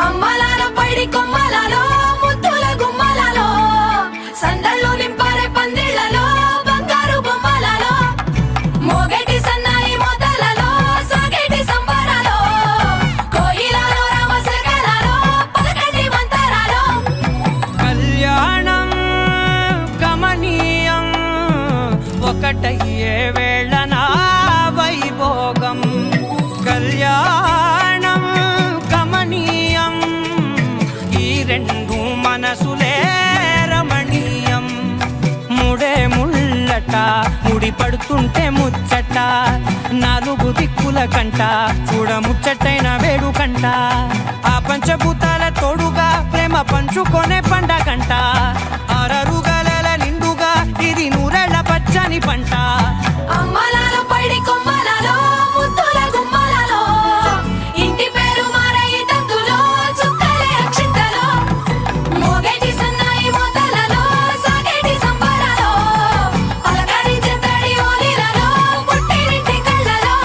అమ్మలాలో పైడి కొమ్మలలో ముద్దుల గుమ్మలలో సందళ్ళు నింపారే పందిళ్లలో బంగారు బొమ్మలలో మోగేటి సన్నాయి మోతలలో సాగేటి సంబరాలో కోయిలలో రామశకలలో పలకటి మంతరాలో కళ్యాణం గమనీయం ఒకటయ్యే వేళన వైభోగం కళ్యాణం గమనీయం ఈ రెండు మనసులే రమణీయం ముడే ముళ్ళట ముడి పడుతుంటే ముచ్చట నాలుగు దిక్కుల కంట చూడ ముచ్చటైన వేడుకంట ఆ పంచభూతాల తోడుగా ప్రేమ పంచుకొనే పండగంట ఆరరుగల నిండుగా ఇది నూరెళ్ళ పచ్చని పంట అమ్మలాలో పైడి కొమ్మలలో ముద్దుల గుమ్మలలో ఇంటి పేరు మారయి తందులో చుక్కలే అక్షింతలో మోగేటి సన్నాయి మోతలలో సాగేటి సంబరాలో పలకరించే తడి ఓలిలలో పుట్టినింటి కళ్ళలో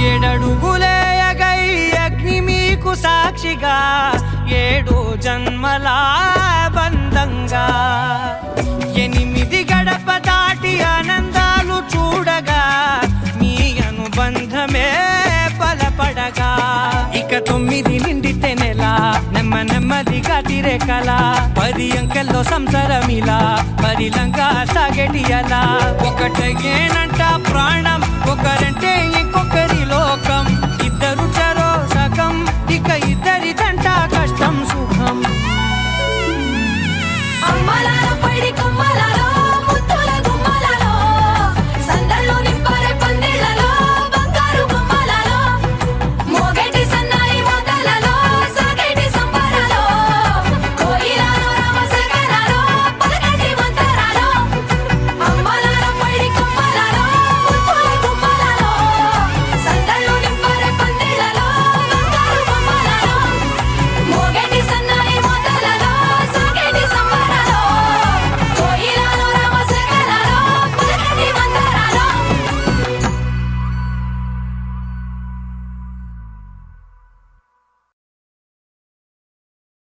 ఏడడుగులే ఎగై అగ్ని మీకు సాక్షిగా ఏడు జన్మల బంధంగా ఎనిమిది గడప దాటి ఆనందాలు చూడగా మీ అనుబంధమే బలపడగా ఇక 9 నిండితే నెల నెమ్మదిగా తిరేకల 10 అంకెల్లో సంసారమిలా పరిలంగా సాగేటి అలా ఒకటేనంట ప్రాణం ఒకరంటే ఇంకొకరి లోకం ఇద్దరు చరో సగం ఇక ఇద్దరిదంట కష్టం సుఖం అమ్మలాలో పైడి కొమ్మలలో ముద్దుల గుమ్మలలో సందళ్ళు నింపారే పందిళ్లలో బంగారు బొమ్మలలో మోగేటి సన్నాయి మోతలలో సాగేటి సంబరాలో కోయిలలో రామశకలలో పలకటి మంతరాలో అమ్మలాలో పైడి కొమ్మలలో ముద్దుల గుమ్మలలో సందళ్ళు నింపారే పందిళ్లలో బంగారు బొమ్మలలో మోగేటి సన్నాయి మోతలలో సాగేటి సంబరాలో కోయిలలో రామశకలలో పలకటి మంతరాలో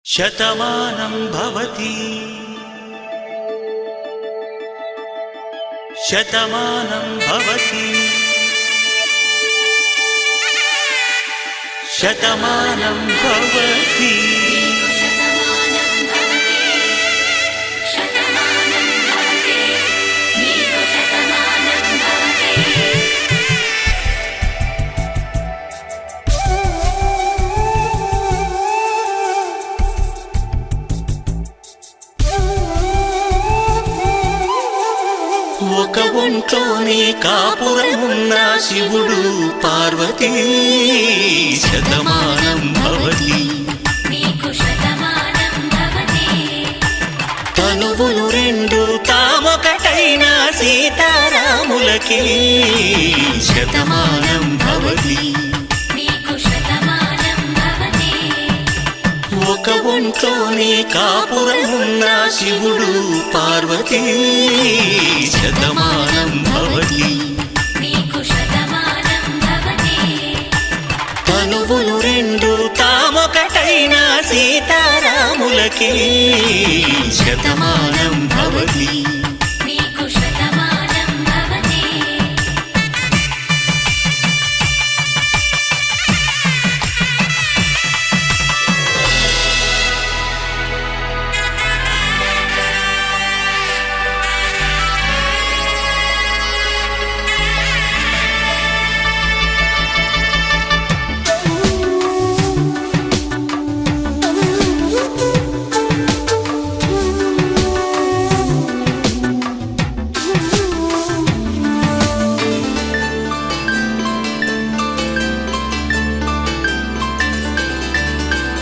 శతమానం భవతి శతమానం భవతి శతమానం భవతి ఒక ఒంట్లోనే కాపురమున్న శివుడు పార్వతీ శతమానం భవతి తనువులు రెండు తామొకటైన సీతారాములకి శతమానం భవతి ఒక ఒంట్లోనే కాపురమున్న శివుడు పార్వతీ శతమానం భవతి తనువులు రెండు తామొకటైన సీతారాములకి శతమానం భవతి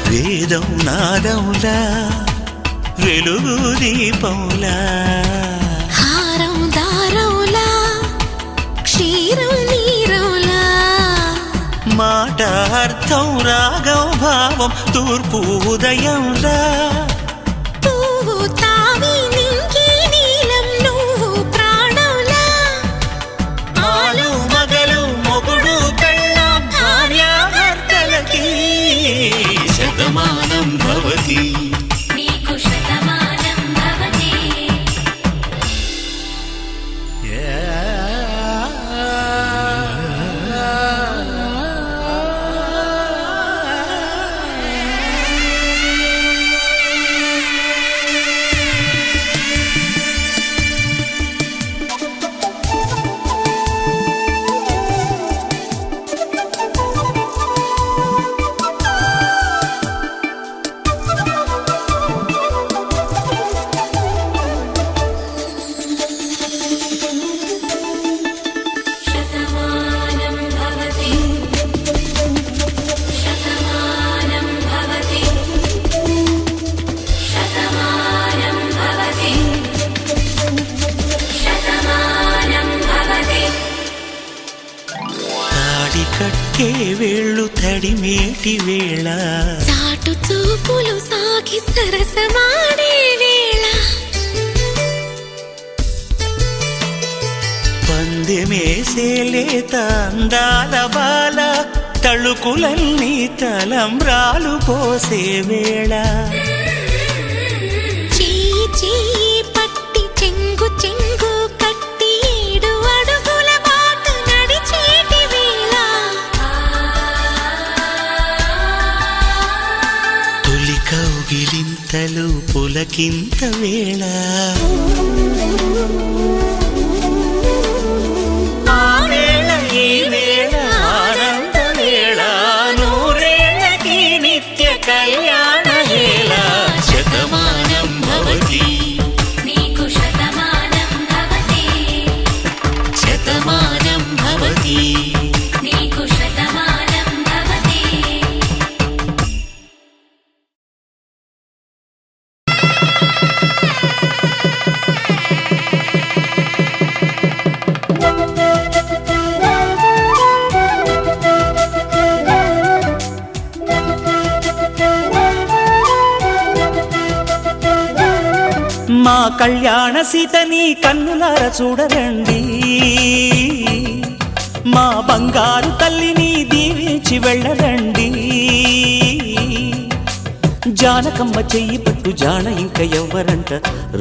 వేదం నాదములా వెలుగు దీపములా హారం దారములా క్షీరం నీరములా మా మాట అర్థం రాగం భావం తూర్పు ఉదయంలా పువ్వు తావి నింగి నీలం నువ్వు ప్రాణంలా ఆలు మగలు మొగుడు పెళ్ళాం భార్యాభర్తలకి శతమానం భవతి నీకు శతమానం భవతి శతమానం భవతి శతమానం భవతి శతమానం భవతి శతమానం భవతి తాడి కట్టే వేళ్ళు తడిమేటి వేళ చాటు చూపులు సాగి సరసమాడే వేళ పందెమేసేలేత అందాల బాల తళుకులన్నీ తలంబ్రాలు పోసే వేళ చెయ్యి చెయ్యి పట్టి చెంగు చెంగు కట్టి 7 అడుగుల బాట నడిచేటి వేళ తొలి కౌగిలింతలు పులకింత వేళ ఆ వేళ ఈ వేళ ఆనంద వేళ నూరేళ్ళకి నిత్య కళ్యాణ వేళ శతమానం భవతి నీకు శతమానం భవతి శతమానం భవతి నీకు శతమానం భవతి మా కళ్యాణ సీతని కన్నులార చూడరండి మా బంగారు తల్లిని దీవించి వెళ్ళరండి జానకమ్మ చెయ్యి పట్టు జాన ఇంక ఎవ్వరంట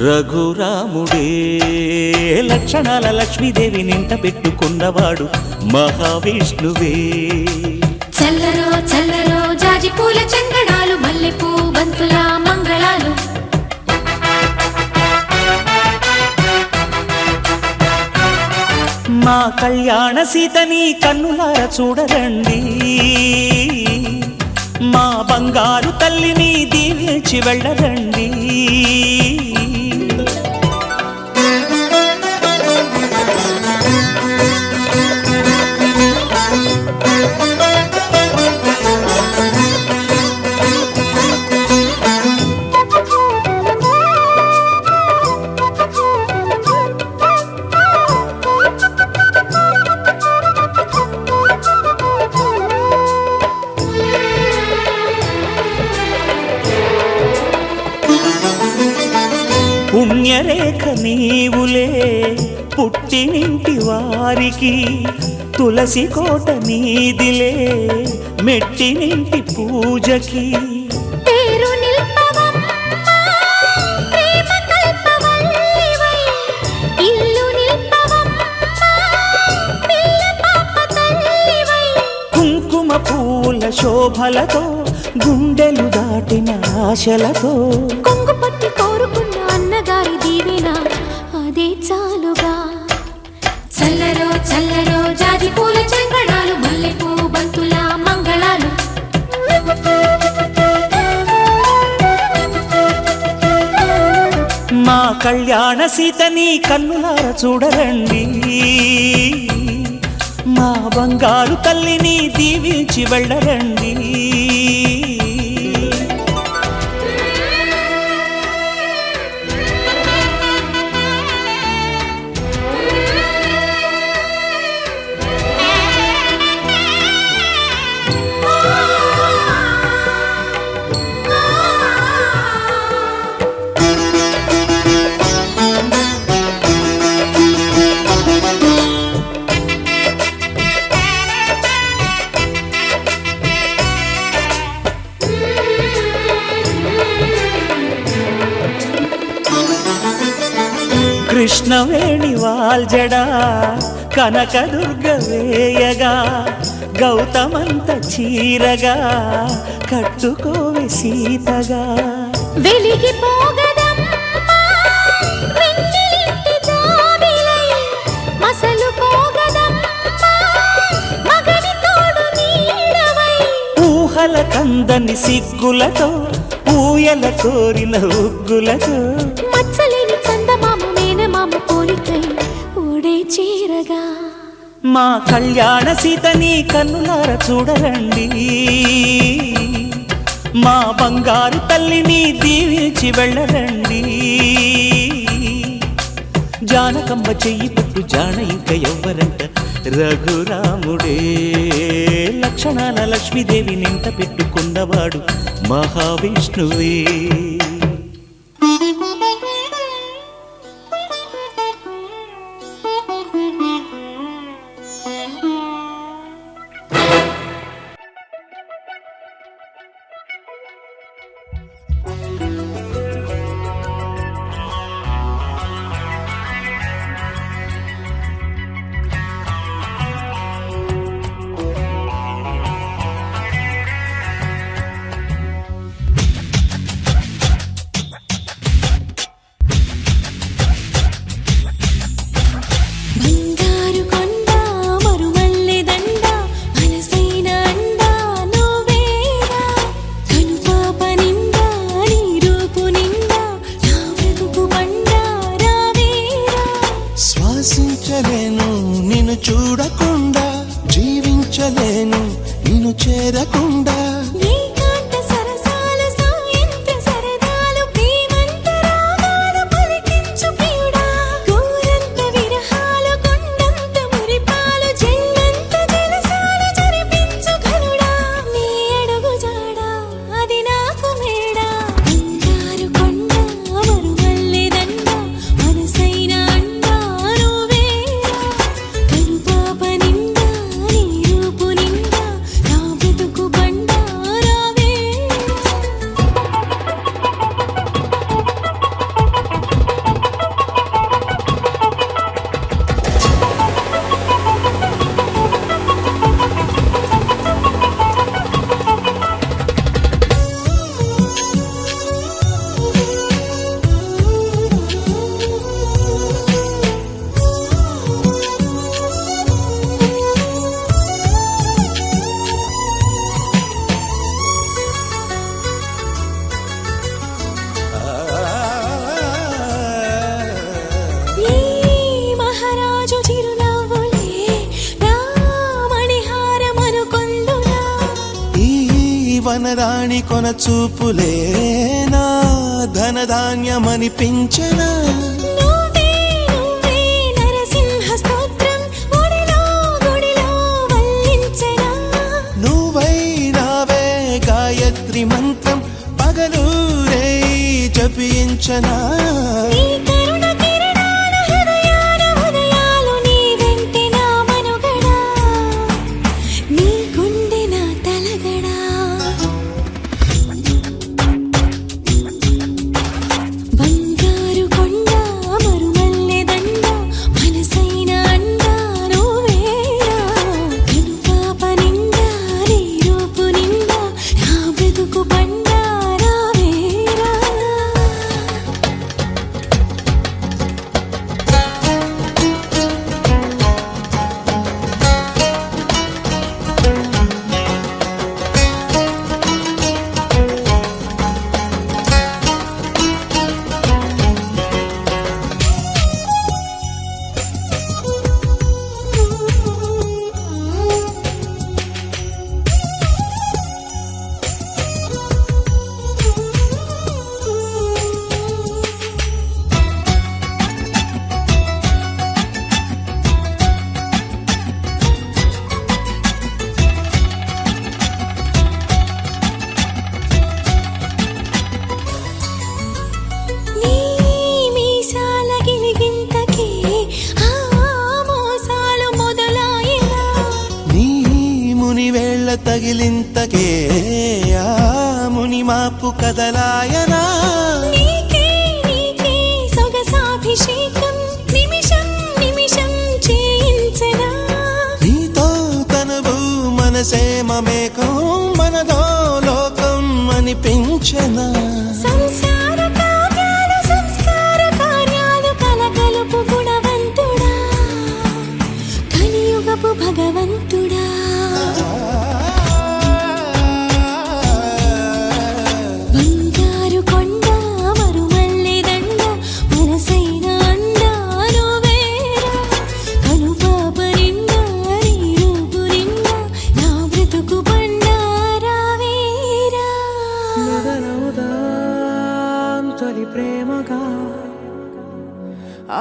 రఘురాముడే లక్షణాల లక్ష్మీదేవి నింట పెట్టుకున్నవాడు మహావిష్ణువే చల్లరో చల్లరో జాజి పూల చందనాలు మల్లెపూ బంతుల మంగళాలు మా కళ్యాణ సీతని కన్నులార చూడరండి మా బంగారు తల్లిని దీవించి వెళ్ళరండి పుణ్యరేఖ నీవులే పుట్టినింటి వారికి తులసి కోట నీదిలే మెట్టినింటి పూజకి పేరు నిల్పవమ్మా ప్రేమ కల్పవల్లివై ఇల్లు నిల్పవమ్మా పిల్ల పాప తల్లివై కుంకుమ పూల శోభలతో గుండెలు దాటిన ఆశలతో కొంగు పట్టి కోరుకున్న అన్నగారి దీవెన అదే చాలుగా చల్లరో చల్లరో జాజి పూల చంగడాలు మల్లెపూ బంతుల మంగళాలు మా కళ్యాణ సీతని కన్నులార చూడరండి మా బంగారు తల్లిని దీవించి వెళ్ళరండి కృష్ణవేణి వాల్జడా కనకదుర్గ వేయగా గౌతమంత చీరగా కట్టుకోవే సీతగా వెలిగిపోగదమ్మా వెన్నెలింటి జాబిలై మసలుకోగదమ్మా మగని తోడు నీడవై ఊహల కందని సిగ్గులతో ఊయల కోరిన ఉగ్గులతో మచ్చలేని చందమామ మేనమామ పోలికై ఓడే చీరగా మా కళ్యాణ సీతని కన్నులార చూడరండి మా బంగారు తల్లిని దీవించి వెళ్ళరండి జానకమ్మ చెయ్యి పట్టు జాన ఇంక ఎవ్వరంట రఘురాముడే లక్షణాల లక్ష్మీదేవి నింట పెట్టుకున్నవాడు మహావిష్ణువే బంగారు కొండ మరుమల్లె దండ మనసైన అండ నువ్వేరా కనుపాప నిండా నీ రూపు నిండా నా బ్రతుకు బండ రావేరా శ్వాసించలేను నిన్ను చూడకుండా జీవించలేను నిన్ను చేరకుండా ఏకాంత సరసాలు సాయంత్ర సరదాలు ప్రేమంత రాగాలు పలికించు ప్రియుడా గోరంత విరహాలు కొండంత మురిపాలు జల్లంత జలసాలు జరిపించు ఘనుడా నీ అడుగు జాడా అది నాకు మేడా బంగారు కొండ మరుమల్లె దండ మనసైన అండ నువ్వేరా కనుపాప నిండా నీ రూపు నిండా నా బ్రతుకు బండ రావేరా ఈ మహారాజు చిరునవ్వులే రామణిహారమనుకొందునా ఈ వనరాణి కొన చూపులే నా ధనధాన్యమనిపించనా నువ్వే నువ్వే నరసింహ స్తోత్రం గుడిలో గుడిలో వల్లించెనా నువ్వై నావే గాయత్రి మంత్రం పగలూరే జపించనా నీ కరుణ కిరణాల హృదయాల ఉదయాలు నీ వెంటే నా మనుగడా నీ గుండె నా తలగడా బంగారు కొండ మరుమల్లె దండ మనసైన అండ నువ్వేరా కనుపాప నిండా నీ రూపు నిండా నా బ్రతుకు బండ రావేరా నీ మీసాల గిలిగింతకే ఆ మోసాలు మొదలాయనా నీ ముని వేళ్ళ తగిలింతకే ఆ ముని మాపు కదలాయనా నీకే నీకే సొగసాభిషేకం మనసేమ మేఘం మనదో లోకం అనిపించనా సంసార కావ్యాలు సంస్కార కార్యాలు కలగలుపు గుణవంతుడా కలియుగపు భగవంతుడా బంగారు కొండ మరుమల్లె దండ మనసైన అండ నువ్వేరా కనుపాప నిండా నీ రూపు నిండా నా బ్రతుకు బండారావేరా మొదలవుదాం తొలి ప్రేమగా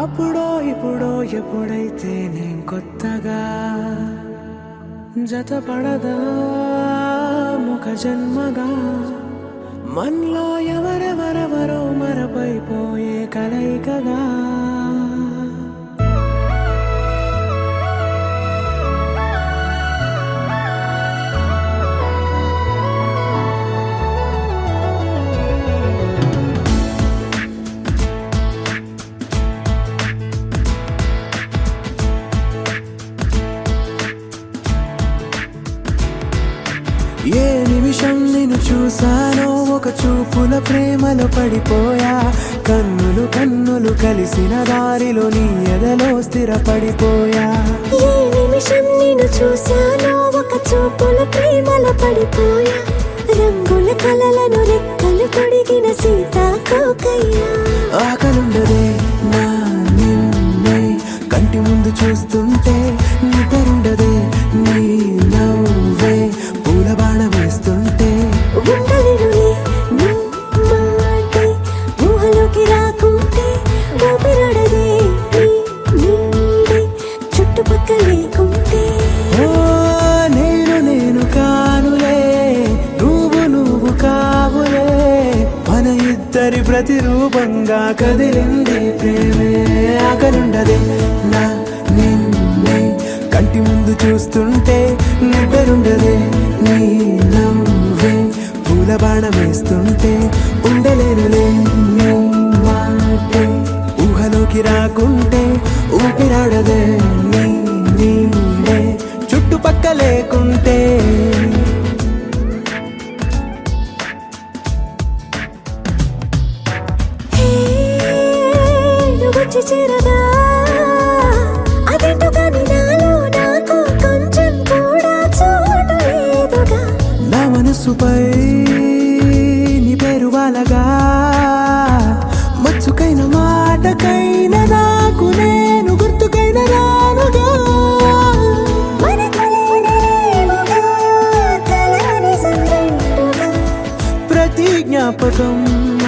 అప్పుడో ఇప్పుడో ఎప్పుడైతే నేను కొత్తగా జతపడదా ముఖ జన్మగా మనలో ఎవరెవరెవరో మరపైపోయే కలయికగా ఏ నిమిషం నిన్ను చూసానో ఒక చూపుల ప్రేమలో పడిపోయా కన్నులు కన్నులు కలిసిన దారిలో నీ ఎదలో స్థిరపడిపోయా ఏ నిమిషం నిన్ను చూశానో ఒక చూపుల ప్రేమలో పడిపోయా రంగుల కలలను రెక్కలు తొడిగిన సీతాకోకయ్యా ఆకలుండదే నా నిన్నే కంటి ముందు చూస్తుంటే నిద్రుండదే నీ నవ్వే పూల బాణం వేస్తుంటే ఉండలేనులే నీ మాటే ఊహలోకి రాకుంటే ఊపిరాడదే నీ నీడే చుట్టుపక్కల లేకుంటే ఓ నేను కానులే నువ్వు కావులే మన ఇద్దరి ప్రతిరూపంగా కదిలింది ప్రేమే ఆకలుండదే నా నిన్నే కంటి ముందు చూస్తుంటే నిద్రుండదే నీ నవ్వే పూల బాణం వేస్తుంటే ఉండలేనులే నీ మాటే ఊహలోకి రాకుంటే ఊపిరాడదే నీ నీడే చుట్టుపక్క లేకుంటే హే నువ్వు వచ్చి చేరగా అదేంటో కానీ నాలో నాకు కొంచెం కూడా చోటు లేదుగా నా మనసుపై నీ పేరు వాలగా మచ్చుకైన మాటకైన నాకు నేను గుర్తుకైన రానుగా మనకులేనేమోగా కలని సంగంటుగా ప్రతి జ్ఞాపకం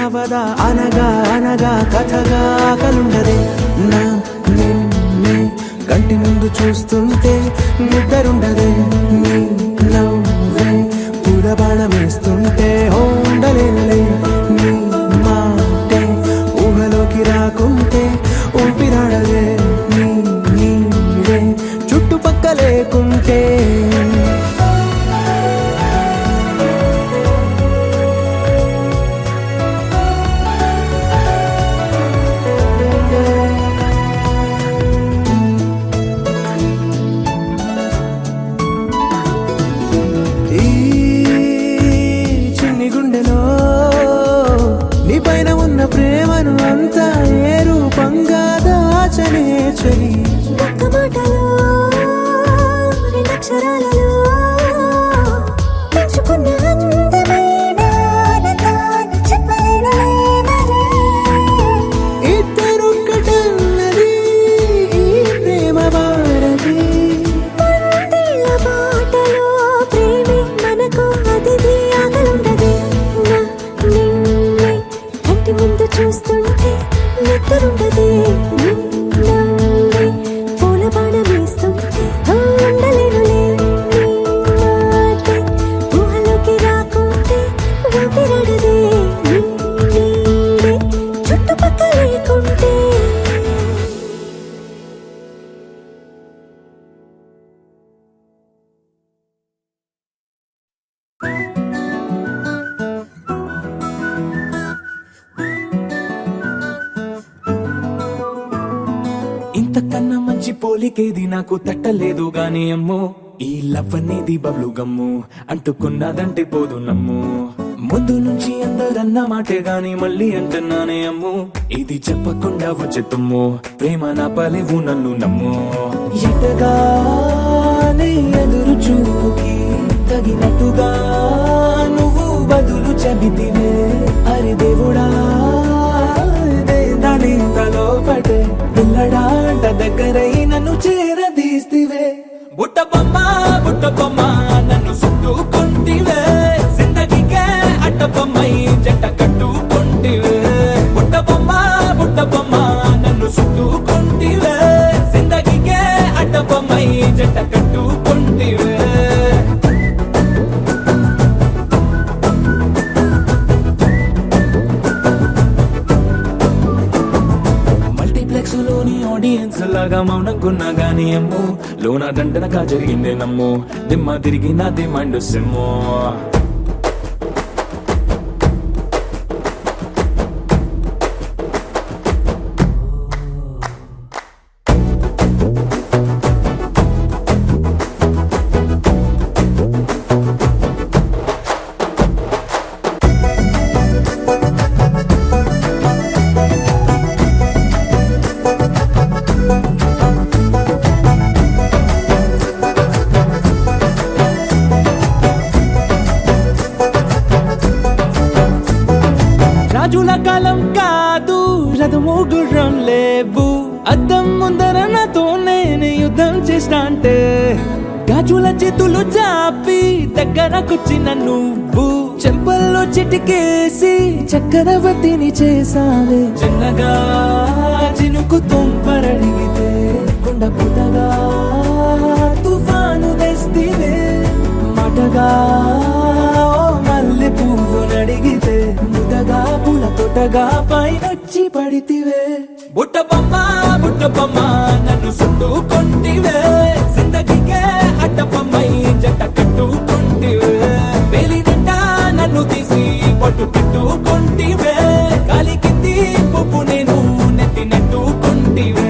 అవదా అనగా అనగా కథగా కలుండదే నా నిన్నే కంటి ముందు చూస్తుంటే నిద్రుండదే నీ నవ్వే పూల బాణం వేస్తుంటే ఉండలేనులే నీ మాటే ఊహలోకి రాకుంటే ఊపిరాడదే నీ నీడే చుట్టుపక్క లేకుంటే ఈ చిన్ని గుండెలో నీ పైన ఉన్న ప్రేమను అంతా ఏ రూపంగా దాచనే చలి ఒక్క మాటలో రెండక్షరాలలో పెంచుకున్న అందమైన ఆనందాన్ని చెప్పలేనులే మరి. ఇద్దరొక్కటన్నది ఈ ప్రేమ భారతి వందేళ్ల బాటలో ప్రేమే మనకు అతిథి ఆగలుండదే నా నిన్నే కంటి ముందు చూస్తుంటే నిద్రుండదే నీ నవ్వే పూల బాణం వేస్తుంటే ఉండలేనులే నీ మాటే ఊహలోకి రాకుంటే ఊపిరాడదే నీ నీడే చుట్టుపక్కల లేకుంటే ఇంతకన్నా మంచి పోలికేది నాకు తట్టలేదు గాని అమ్మో ఈ లవ్ అనేది బబ్లు గమ్ము అంటుకున్నదంటే పోదు నమ్ము ముందు నుంచి అందరన్న మాటే గాని మళ్ళీ అంటున్నానే అమ్ము ఇది చెప్పకుండా వచ్చే తుమ్ము ప్రేమ నా పలేవు నన్ను నమ్ము ఎటగానే ఎదురు చూకి తగినట్టుగా నువ్వు బదులు చెబితివే అరే దేవుడా దాని తలో పడే పిల్లడాంట దగ్గరై నన్ను చేరదీస్తివే బుట్ట బొమ్మ నన్ను చుట్టుకుంటివే జిందగీకే అట్ట బొమ్మై జంట కట్టుకుంటివే బుట్ట బొమ్మ నన్ను చుట్టుకుంటివే జిందగీకే అట్ట బొమ్మై జంట కట్టుకుంటివే మల్టీప్లెక్స్ లోని ఆడియన్స్ లాగా మౌనంకున్నా గానీ అమ్ము లోన దండనగా జరిగిందే నమ్ము దిమ్మ తిరిగి నాది మైండ్ సిమ్ము రాజుల కాలం కాదు రథము గుర్రం లేవు అద్దం ముందర నాతో నేను యుద్ధం చేస్తా అంటే గాజుల చేతులు చాపి దగ్గరకొచ్చిన నువ్వు చెంపల్లో చిటికేసి చక్రవర్తిని చేసావే చిన్నగా చినుకు తుంపరడిగితే కొండ పుటగా తుఫాను తెస్తివే మాటగా మల్లె పువ్వు నడిగితే ముదగా పుల తొటగా పైనొచ్చి పడితివే బుట్ట బొమ్మ నన్ను చుట్టుకుంటివే జిందగీకే అడ్డ బొమ్మై జంట కట్టుకుంటివే వేలి నిండా నన్ను తీసి పట్టు పెట్టుకుంటివే గాలి కింది పువ్వు నేను నెత్తి నెట్టుకుంటివే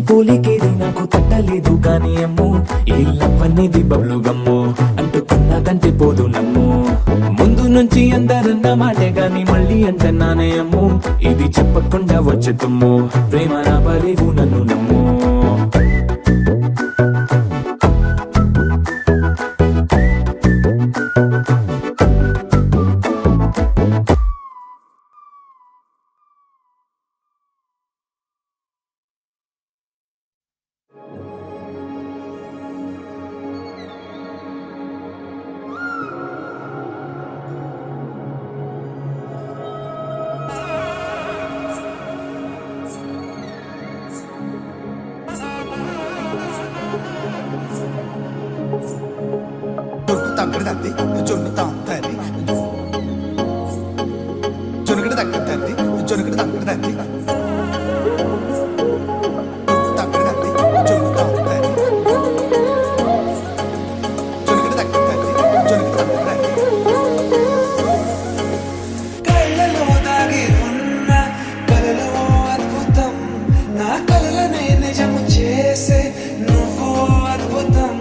పోలికేది నాకు తట్టలేదు కానీ అమ్ము ఈ లవ్ అనేది బబ్లు గమ్ము అంటుకున్నదంటే పోదు నమ్ము ముందు నుంచి అందరన్న మాటే గాని మళ్ళీ అంటున్నానే అమ్ము ఇది చెప్పకుండా వచ్చే తుమ్ము ప్రేమ నా పలేవు నన్ను నమ్ము తగ్గడదండి జొన్ను తాగుతుంది జొనుగడ తగ్గదండి జొనుగడ తగ్గడదండి తగ్గడదండి జొన్ను తాగుతుంది జొనుగడ తగ్గదండి జొనుగడ తగ్గడండి కళ్ళలో దాగి ఉన్న కలలో అద్భుతం నా కలలనే నిజము చేసే నువ్వు అద్భుతం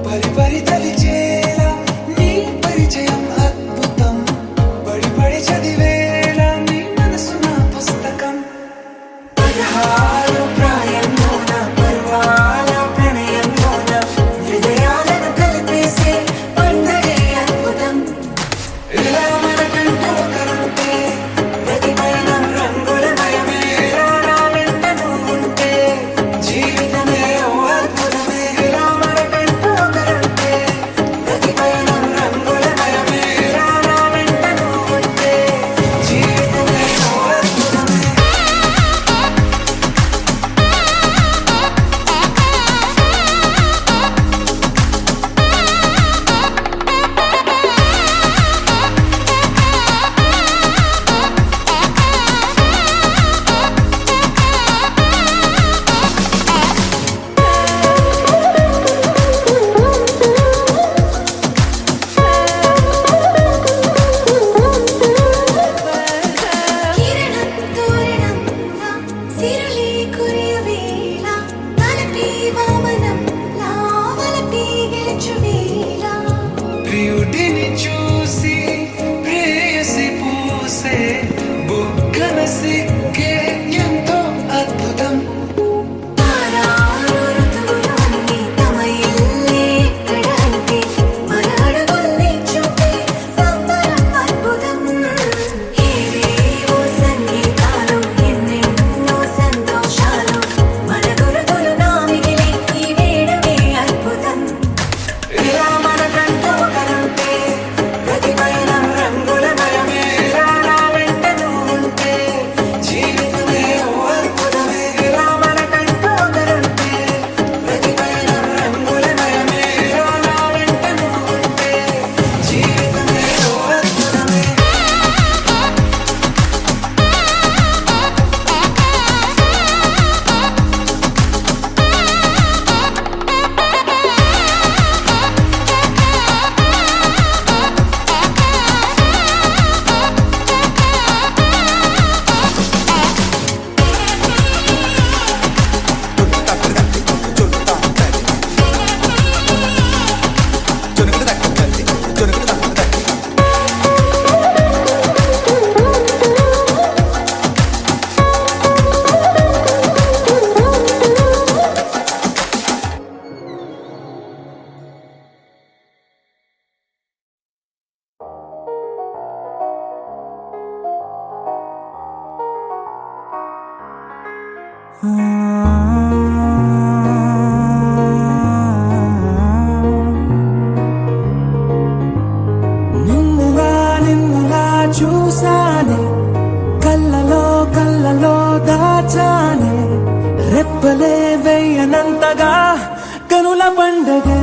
పరి పరి తలిచేలా నీ పరిచయం అద్భుతం పడి పడి చదివేలా నీ మనసు నా పుస్తకం నిన్నులా చూసానే కళ్ళలో దాచానే రెప్పలే వెయ్యనంతగా కనుల పండగే